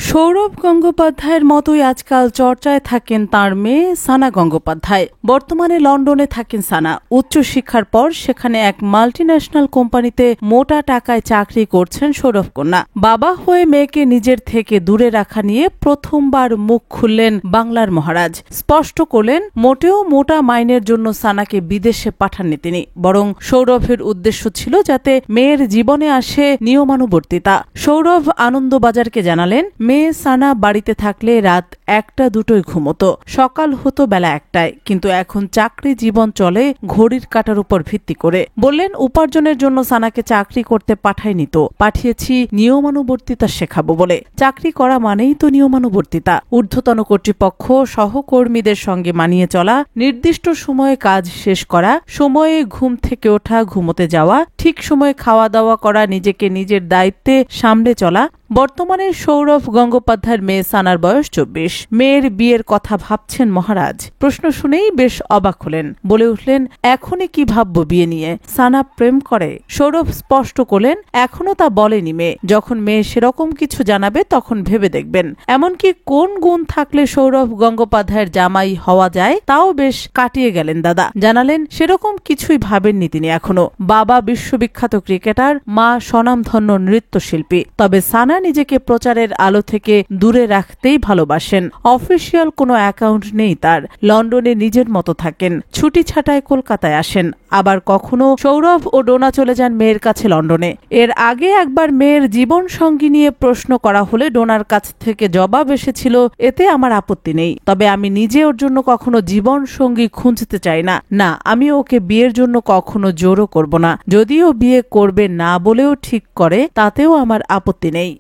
সৌরভ গঙ্গোপাধ্যায়ের মতোই আজকাল চর্চায় থাকেন তাঁর মেয়ে সানা গঙ্গোপাধ্যায়। বর্তমানে লন্ডনে থাকেন সানা। উচ্চশিক্ষার পর সেখানে এক মাল্টিন্যাশনাল কোম্পানিতে মোটা টাকায় চাকরি করছেন সৌরভ কন্যা। বাবা হয়ে মেয়েকে নিজের থেকে দূরে রাখা নিয়ে প্রথমবার মুখ খুললেন বাংলার মহারাজ। স্পষ্ট করলেন মোটেও মোটা মাইনের জন্য সানাকে বিদেশে পাঠাননি তিনি, বরং সৌরভের উদ্দেশ্য ছিল যাতে মেয়ের জীবনে আসে নিয়মানুবর্তিতা। সৌরভ আনন্দবাজারকে জানালেন, মেয়ে সানা বাড়িতে থাকলে রাত 1-2টোয় ঘুমতো, সকাল হতো বেলা 1টায়, কিন্তু এখন চাকরি জীবন চলে ঘড়ির কাঁটার উপর ভিত্তি করে। বললেন, উপার্জনের জন্য সানাকে চাকরি করতে পাঠাইনি তো, পাঠিয়েছি নিয়মানুবর্তিতা শেখাবো বলে। চাকরি করা মানেই তো নিয়মানুবর্তিতা। ঊর্ধ্বতন কর্তৃপক্ষ, সহকর্মীদের সঙ্গে মানিয়ে চলা, নির্দিষ্ট সময়ে কাজ শেষ করা, সময়ে ঘুম থেকে ওঠা, ঘুমোতে যাওয়া, ঠিক সময়ে খাওয়া দাওয়া করা, নিজেকে নিজের দায়িত্বে সামলে চলা। বর্তমানে সৌরভ গঙ্গোপাধ্যায়ের মেয়ে সানার বয়স 24। মেয়ের বিয়ের কথা ভাবছেন মহারাজ। প্রশ্ন শুনেই বেশ অবাক হলেন, বলে উঠলেন, এখনই কি ভাববো বিয়ে নিয়ে? সানা প্রেম করে? সৌরভ স্পষ্ট করলেন, এখনো তা বলেনি মেয়ে। যখন মেয়ে সেরকম কিছু জানাবে তখন ভেবে দেখবেন। এমনকি কোন গুণ থাকলে সৌরভ গঙ্গোপাধ্যায়ের জামাই হওয়া যায় তাও বেশ কাটিয়ে গেলেন দাদা। জানালেন, সেরকম কিছুই ভাবেননি তিনি এখনো। বাবা বিশ্ববিখ্যাত ক্রিকেটার, মা স্বনামধন্য নৃত্যশিল্পী। তবে সানা নিজেকে প্রচারের আলো থেকে দূরে রাখতেই ভালোবাসেন। অফিসিয়াল কোনো অ্যাকাউন্ট নেই তার। লন্ডনে নিজের মতো থাকেন, ছুটি ছাটায় কলকাতায় আসেন। আবার কখনো সৌরভ ও ডোনা চলে যান মেয়ের কাছে লন্ডনে। এর আগে একবার মেয়ের জীবন সঙ্গী নিয়ে প্রশ্ন করা হলে ডোনার কাছ থেকে জবাব এসেছিল, এতে আমার আপত্তি নেই, তবে আমি নিজে ওর জন্য কখনো জীবন সঙ্গী খুঁজতে চাই না। না, আমি ওকে বিয়ের জন্য কখনো জোরও করব না। যদিও বিয়ে করবে না বলেও ঠিক করে, তাতেও আমার আপত্তি নেই।